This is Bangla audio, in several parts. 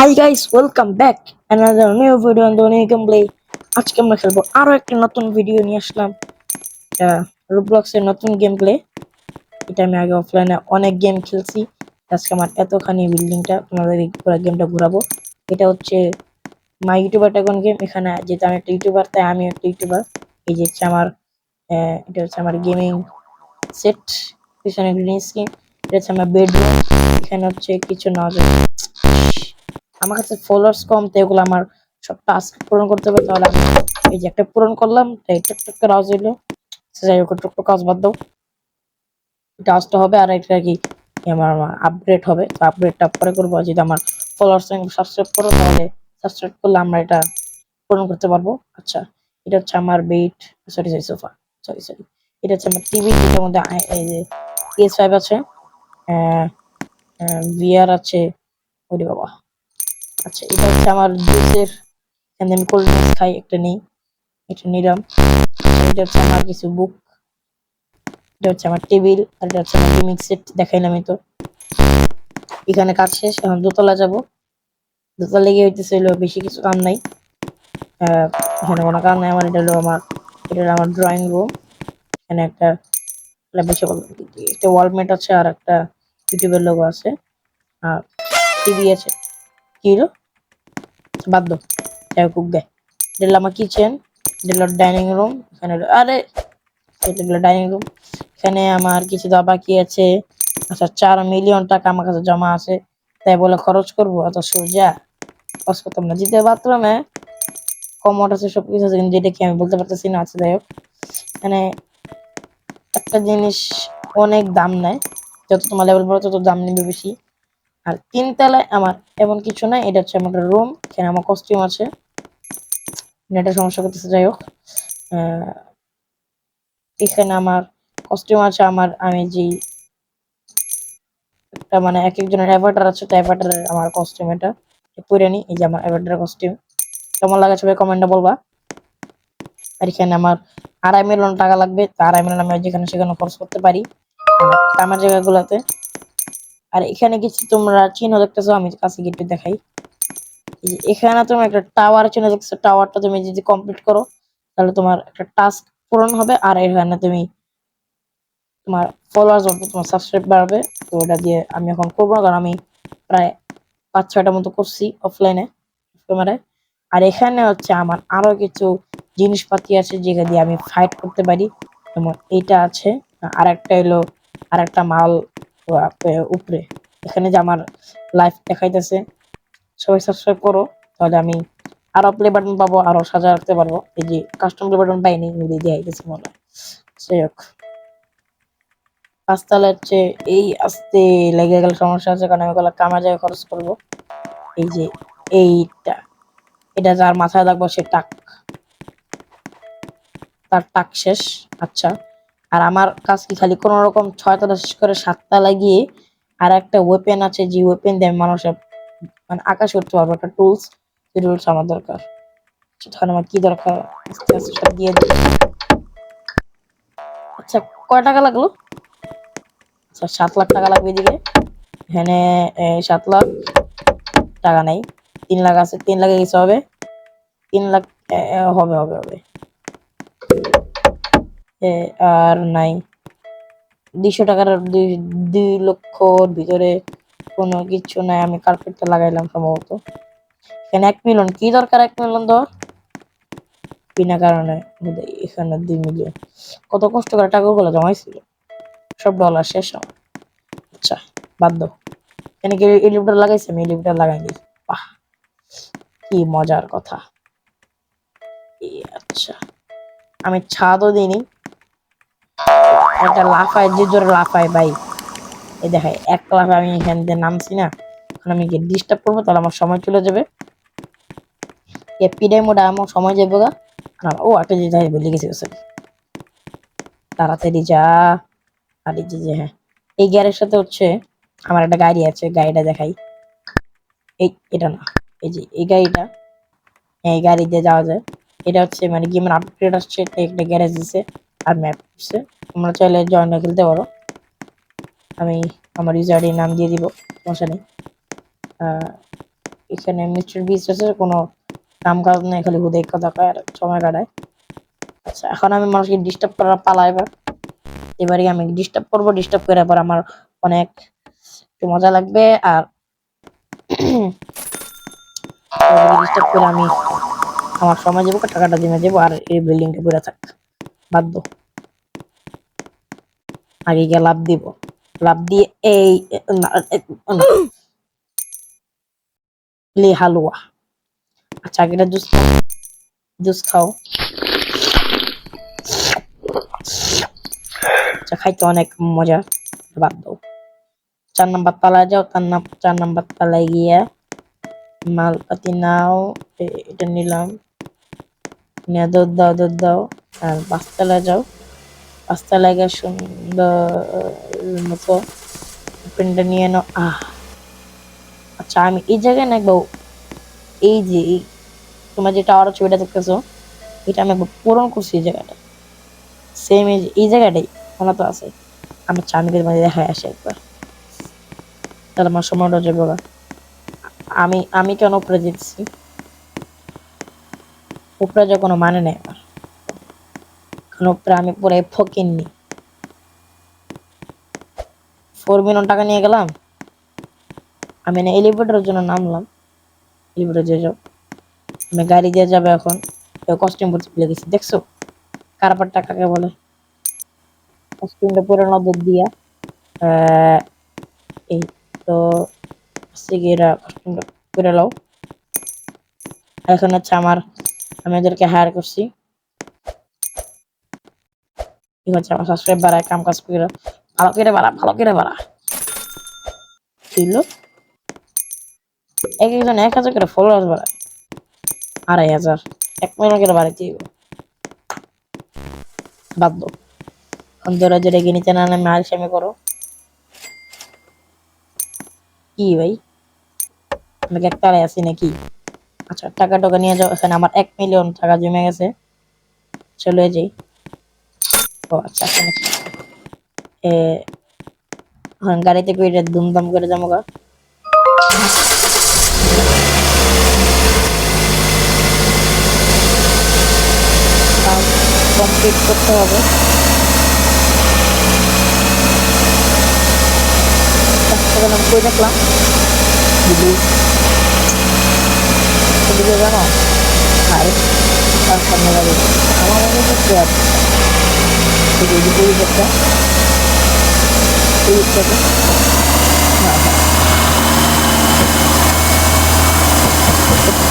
Hi guys, welcome back another new video on the game play. আজকে আমরা খেলবো আরো একটা নতুন ভিডিও নিয়ে আসলাম। রোবলক্সের নতুন গেম প্লে। এটা আমি আগে অফলাইনে অনেক গেম খেলছি। আজকে আমার এতখানি বিল্ডিংটা তোমাদের পুরো গেমটা ঘুরাবো। এটা হচ্ছে মাই ইউটিউবার টাইকন গেম। এখানে যেহেতু আমি একটা ইউটিউবার, তাই আমি একটা ইউটিউবার। এই যে হচ্ছে আমার এটা হচ্ছে আমার গেমিং সেট, পিছনে গ্রিন স্ক্রিন। এটা হচ্ছে আমার বেডরুম। এখানে হচ্ছে কিছু না, আমার কাছে ফলোয়ার্স কম, তো এগুলো আমার সব টাস্ক পূরণ করতে হবে। তাহলে আমি এই যে একটা পূরণ করলাম, তাই টুকটুক করে আওয়াজ হইলো। যাই হোক, টুকটুক আওয়াজ বাদ দাও, এটা আওয়াজটা হবে। আর এটা কি আমার আপগ্রেড হবে, তো আপগ্রেডটা পরে করবো। যদি আমার ফলোয়ার্স সাবস্ক্রাইব করো, তাহলে সাবস্ক্রাইব করলে আমরা এটা পূরণ করতে পারবো। আচ্ছা, এটা হচ্ছে আমার bed, sorry sorry sofa, sorry. এটা হচ্ছে আমার টিভি, যেটার মধ্যে এই যে PS5 আছে, VR আছে। ওরে বাবা। আচ্ছা, এটা হচ্ছে আমার জুসের, এখানে আমি কোল্ড ড্রিঙ্কস খাই, একটা নেই, এটা নিলাম। এটা হচ্ছে আমার কিছু বুক, এটা হচ্ছে আমার টেবিল, আর এটা হচ্ছে আমার গেমিং সেট, দেখাইলাম তো। এখানে কাজ শেষ, এখন দোতলা যাব। দোতলা লেগে হইতেছে হলো বেশি কিছু কাম নাই, এখানে কোনো কাম নাই আমার। এটা হলো আমার ড্রয়িং রুম। এখানে একটা বেশি একটা ওয়ালমেট আছে, আর একটা ইউটিউবের লোগো আছে, আর টিভি আছে। কি হলো বাদ দাও, যাই হোক গে। এটা হলো আমার কিচেন, এটা হলো ডাইনিং রুম। এখানে আরে এটা হলো ডাইনিং রুম। এখানে আমার কিছু দেওয়া বাকি আছে। আচ্ছা, 4 মিলিয়ন টাকা আমার কাছে জমা আছে, তাই বলে খরচ করবো অত সোজা? খরচ করতাম না। দ্বিতীয় বাথরুমে কমোড আছে, সবকিছু আছে, কিন্তু এটা কি আমি বলতে পারতেছি না। আছে, যাই হোক। এখানে একটা জিনিস অনেক দাম নেয়, যত তোমার লেভেল বড় তত দাম নেবে বেশি। আর 3 তলায় আমার এমন কিছু নাই, এটা হচ্ছে আমার রুম। এখানে আমার কস্টিউম আছে, নেটের সমস্যা করতেছে, যাই হোক। এখানে আমার কস্টিউম আছে, আমি যে একটা মানে এক একজনের অ্যাভাটার আছে, তো অ্যাভাটারের আমার কস্টিউম এটা পরে নি। এই যে আমার অ্যাভাটারের কস্টিউম, কেমন লাগে সবাই কমেন্টে বলবা। আর এখানে আমার 2.5 মিলিয়ন টাকা লাগবে, তা 2.5 মিলিয়ন আমি যেখানে সেখানে খরচ করতে পারি কামের জায়গাগুলোতে। আর এখানে কিছু তোমরা চিহ্ন দেখতেছো, আমি কাছে গিয়ে একটু দেখাই। এখানে তুমি একটা টাওয়ার চিহ্ন দেখতেছো, টাওয়ারটা তুমি যদি কমপ্লিট করো, তাহলে তোমার একটা টাস্ক পূরণ হবে। আর এখানে তুমি তোমার ফলোয়ার্স বাড়বে, তোমার সাবস্ক্রাইব বাড়বে। তো এটা দিয়ে আমি এখন করবো না, কারণ আমি প্রায় 5-6টা মতো করছি অফলাইনে ক্যামেরায়। আর এখানে হচ্ছে আমার আরো কিছু জিনিসপাতি আছে, যেগুলো দিয়ে আমি ফাইট করতে পারি। যেমন এইটা আছে, আর একটা এলো, আর একটা মাল উপরে। এখানে যে আমার লাইফ দেখাইতেছে, সবাই সাবস্ক্রাইব করো, তাহলে আমি আরো প্লে বাটন পাবো, আরো সাজা রাখতে পারবো। এই যে কাস্টম প্লে বাটন পাইনি, দিয়ে আইতেছে মনে হয়। যাই হোক, 5 তলার চেয়ে এই আসতে লেগে গেলে সমস্যা আছে, কারণ আমি ওগুলো কামা জায়গায় খরচ করবো। এই যে এইটা, এটা যার মাথায় লাগবো সে তার টাক শেষ। আচ্ছা, আর আমার কাজ কি খালি কোন রকম 6 তলা শেষ করে 7 তলা গিয়ে আর একটা ওয়েপেন আছে, যে ওয়েপেন দিয়ে মানুষের মানে আকাশ উঠতে পারবো, একটা টুলস। যে টুলস আমার দরকার, সেখানে আমার কি দরকার আস্তে আস্তে সব দিয়ে দিই। আচ্ছা, কয় টাকা লাগলো? আচ্ছা, 7 লাখ টাকা লাগবে এদিকে। এখানে 7 লাখ টাকা নেই, 3 লাখ আছে। 3 লাখে কিছু হবে? 3 লাখ হবে। আর নাই 200 টাকার, 2 লক্ষর ভিতরে কোনো কিছু নাই। আমি কার্পেটটা লাগাইলাম সম্ভবত। এখানে 1 মিলিয়ন, কি দরকার 1 মিলিয়ন ধর বিনা কারণে? এখানে 2 মিলিয়ন, কত কষ্ট করে টাকাগুলো জমাইছিল, সব ডলার শেষ আমার। আচ্ছা, বাদ দাও। এখানে কি এলিভেটর লাগাইছে? আমি এলিভেটর লাগাইনি। বাহ, কি মজার কথা। আচ্ছা, আমি ছাদও দিইনি। একটা লাফায়, যে জোরে লাফায় ভাই, এই দেখায় এক লাফে আমি এখান থেকে নামছি না। এখন আমি কি ডিস্টার্ব করবো? তাহলে আমার সময় চলে যাবে। পিডাই মোডে আমার সময় যাবে গা। ও একটা জিনিস বলে গেছি, তাড়াতাড়ি যা। আর এই যে হ্যাঁ, এই গাড়ির সাথে হচ্ছে আমার একটা গাড়ি আছে, গাড়িটা দেখাই। এটা না, এই যে এই গাড়িটা, এই গাড়ি দিয়ে যাওয়া যায়। এটা হচ্ছে মানে গেমের আপগ্রেড আসছে, একটা গ্যারেজ দিছে আর ম্যাপ দিচ্ছে। তোমরা চাইলে জয়েন্ট খেলতে পারো। আমি আমার ইউজার নাম দিয়ে দিব, সমস্যা নেই। এখানে মিস্টার বিস্ট আছে, কোনো কাম কাজ নেই, খালি হুদেই কথা কয় আর সময় কাটায়। আচ্ছা এখন আমি মানুষকে ডিস্টার্ব করার পালা এবারে আমি ডিস্টার্ব করবো, ডিস্টার্ব করে পর আমার অনেক একটু মজা লাগবে। আর ডিস্টার্ব করে আমি আমার সময় যাবো, টাকাটা জমে যাবো, আর এই বিল্ডিংটা পুরো থাক বাধ্য। আগে গিয়ে লাভ দিব, লাভ দিয়ে এই হালুয়া। আচ্ছা আগেটা জুস খাও, জুস খাও। আচ্ছা খাইতে অনেক মজা, বাদ দাও। 4 নাম্বার তলায় যাও, 4 নাম্বার তলায় গিয়ে মালপাতি নাও, এটা নিলাম, নিয়ে দুধ দাও, দুধ দাও। আর 5 তলায় যাও, 5 তলায় গিয়ে সুন্দর মতো পেনটা নিয়ে নাও। আচ্ছা আমি এই জায়গায় না একবার, এই যে তোমার যে টাওয়ার ছবিটা দেখতেছো, এটা আমি একবার পূরণ করছি এই জায়গাটা, সেম এই জায়গাটাই মনে তো আছে। আমার চাঁদের মাঝে দেখা আসে একবার, তাহলে আমার সময়টা যাবে। আমি কেন উপরে যেতেছি, উপরে যে কোনো মানে নেই আমার, কারণ উপরে আমি পুরো ফকিন্নি। 4 মিলিয়ন টাকা নিয়ে গেলাম আমি, না এলিভেটরের জন্য নামলাম, এলিভেটর দিয়ে যাও, আমি গাড়ি দিয়ে যাবে এখন। কস্টিউম পরতে ভুলে গেছি, দেখছো কারবার টাকাকে বলে। কস্টিউমটা পরে নজর দিয়া এই তো সিগেরা কস্টিউমটা পরে লাও। এখন হচ্ছে আমি এদেরকে হায়ার করছি, ঠিক আছে। আমার সাবস্ক্রাইব বাড়ায়, কাম কাজ করে ভালো করে বাড়া, ভালো করে বাড়া। ছিল এক একজন 1000 করে ফলোয়ার্স বাড়ায়, 2500, 1 মিলিয়ন করে বাড়াইতে বাধ্য। অন্ধরা যে রেগে নিচে না নামে আলসামি করো কি ভাই, আমি কি একতালায় আছি নাকি? আচ্ছা টাকা টাকা নিয়ে যাও, এখানে আমার 1 মিলিয়ন টাকা জমে গেছে, চলে যাই। ও আচ্ছা এখানে গাড়িতে করে দুমদাম করে যাবো গা। কমপ্লিট করতে হবে। আমি কই দেখলাম জানো ভাই, তার সামনে গাড়ি আমার মনে হচ্ছে পরিবেশটা পরিবেশটাকে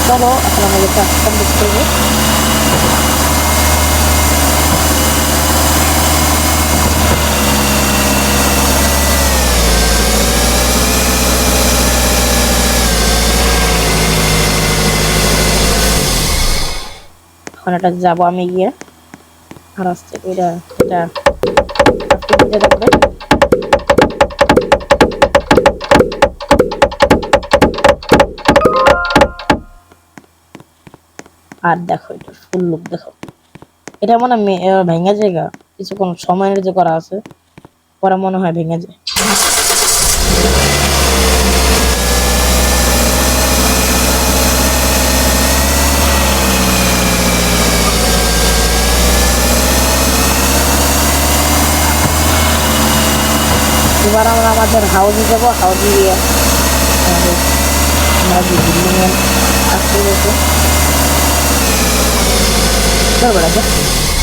চলো এখন আমাদের কাজ কমপ্লিট করবো। এখন এটা যাবো আমি গিয়ে, আর আসছে এটা এটা থাকবে। আর দেখো এটা ফুল লুক দেখো, এটা মনে হয় ভেঙে জায়গা, কিছুক্ষণ সময়ের যে করা আছে, পরে মনে হয় ভেঙে যায়। এবার আমরা আমাদের হাউসে যাবো, হাউসে গিয়ে আমাদের আমরা যে বিল্ডিং এ আসতে গেছে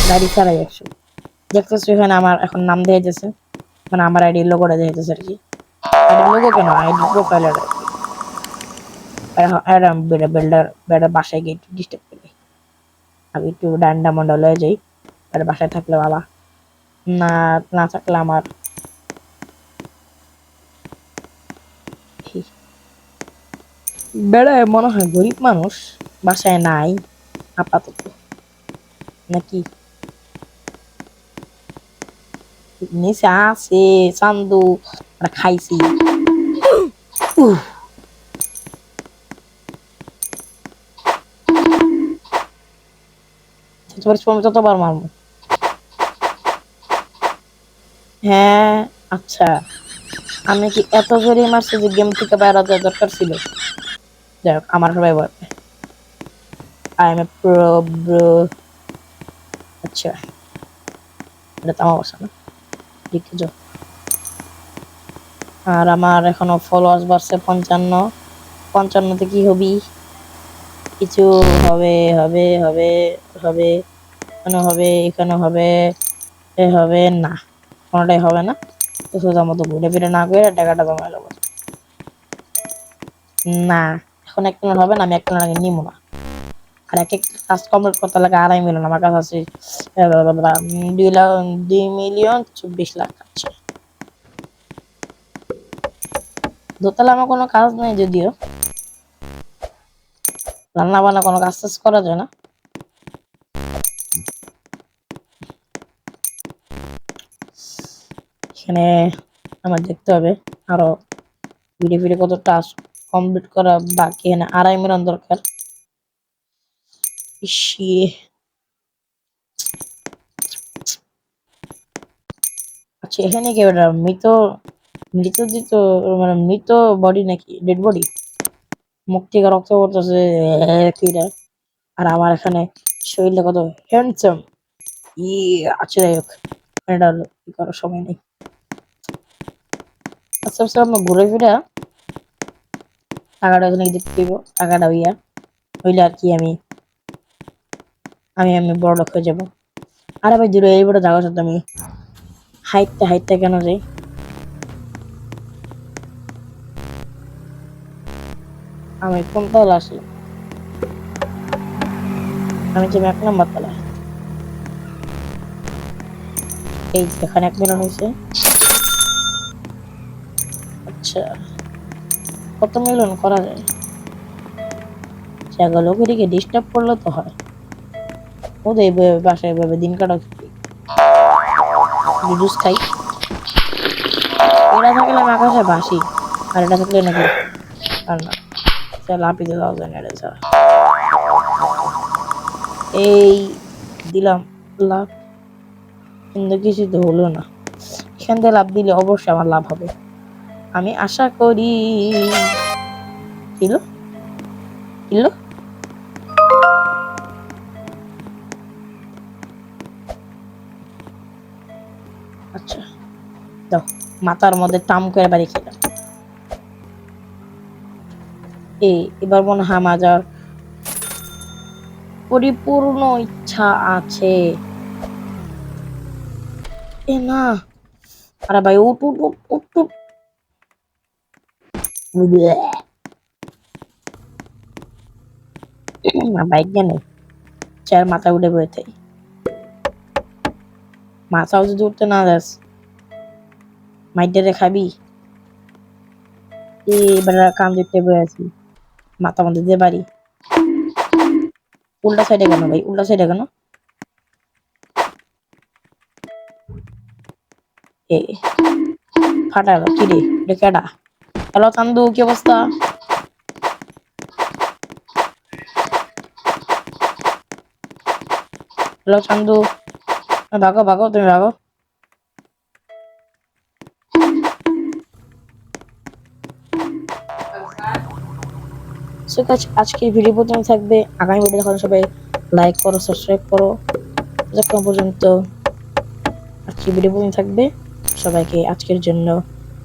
গাড়ি চালাই একশো, দেখতেছো এখানে আমার এখন নাম দিয়ে যেতেছে, মানে আমার আইডি লোগোটা দিয়ে যেতেছে আর কি। লোগো কেন, আইডি প্রোফাইল বিল্ডার বাসায় গিয়ে একটু ডিস্টার্ব করি, আমি একটু ডান্ডা মন্ডা লয়ে যাই, আর বাসায় থাকলে বাবা, না না থাকলে আমার বেড়ায় মনে হয় গরিব মানুষ বাসায় নাই আপাতত, নাকি নিচে আছে চান্দু, খাইছি। যতবার মারবো। হ্যাঁ আচ্ছা, আমি কি এত জোরে মারছি যে গেম থেকে বাইরে যাওয়ার দরকার ছিল? যাই হোক আমার সবাই ভয় পায়। I M A pro bro. আচ্ছা এটা তো আমার বাসা না, দেখতে যাও। আর আমার এখনো ফলোয়ার্স বাড়ছে 55। 55তে কি হবি? কিছু হবে হবে হবে হবে, এখানে হবে, এখানে হবে, এ হবে না, কোনোটাই হবে না। তো সোজা মতো ঘুরে ফিরে না করে টাকাটা জমাই নেবো। না এখন 1 মিলিয়ন হবে না, আমি 1 মিলিয়ন আগে নিবো না। আর এক এক কাজ কমপ্লিট করতে লাগে 2.5 মিলিয়ন, আমার কাছে আছে 2,24,00,000। আচ্ছা দোতলা আমার কোনো কাজ নেই, যদিও রান্না বান্না কোনো কাজ টাজ করা যায় না। এখানে আমার দেখতে হবে আরো ভিডিও ভিডিও কত টাস্ক কমপ্লিট করা বাকি। এখানে 2.5 মিলিয়ন দরকার। ইসিয়ে আচ্ছা এখানে কি ওটা মৃত মৃত দিত, মানে মৃত বডি নাকি ডেড বডি? মুখ থেকে রক্ত পড়তেছে কিরা। আর আমার এখানে শরীরটা কত হ্যান্ডসাম। ই আচ্ছা যাই হোক, এটা কি করার সময় নেই। আচ্ছা আচ্ছা আমরা ঘুরে ফিরে টাকাটা ওখানে দেখতে দিব। টাকাটা হইলে আর কি আমি আমি আমি বড় লোক হয়ে যাবো। আরে ভাই দূরে এই বড় জায়গার সাথে আমি হাইটটা হাইটটা কেন যাই? আমি কোন তলা আসি? আমি যে 1 নম্বর তলায়। এই এখানে 1 মিলিয়ন হয়েছে। আচ্ছা কত মিলিয়ন করা যায়? জায়গা লোকেরিকে ডিস্টার্ব করলে তো হয়। ওদের বাসায় এভাবে দিন কাটা জুস খাই। এটা থাকলে আমি আকাশে ভাসি, আর এটা থাকলে নাকি আর না লাপিতে যাওয়া যায় না। এটা ছাড়া এই দিলাম লাভ, কিন্তু কিছু তো হলো না। এখান থেকে লাভ দিলে অবশ্যই আমার লাভ হবে, আমি আশা করি। কিলো কিলো আচ্ছা দাও, মাথার মধ্যে টাম করে বাড়ি খেলাম। এবার মনে হয় আমার পরিপূর্ণ ইচ্ছা আছে। এ না, আরে ভাই উঠ উঠ উঠ উঠ উঠ। বাইক জানে চার মাথা উঠে বয়ে থাই, মাথাও যদি উঠতে না যাস মাইডারে খাবি। এবার কান দিতে বয়ে আছি, মাথা মধ্যে দিয়ে বাড়ি। উল্টা সাইডে কেন ভাই, উল্টা সাইডে কেন? এ ফাটা গেল কি রে, এটা কেডা? হ্যালো চান্দু, কি অবস্থা? হ্যালো চান্দু, ভাগো ভাগো, তুমি ভাগো। আজকের ভিডিও পর্যন্ত থাকবে, আগামী ভিডিও দেখার সবাই লাইক করো, সাবস্ক্রাইব করো। যতক্ষণ পর্যন্ত আজকের ভিডিও পর্যন্ত থাকবে, সবাইকে আজকের জন্য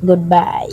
গুড বাই।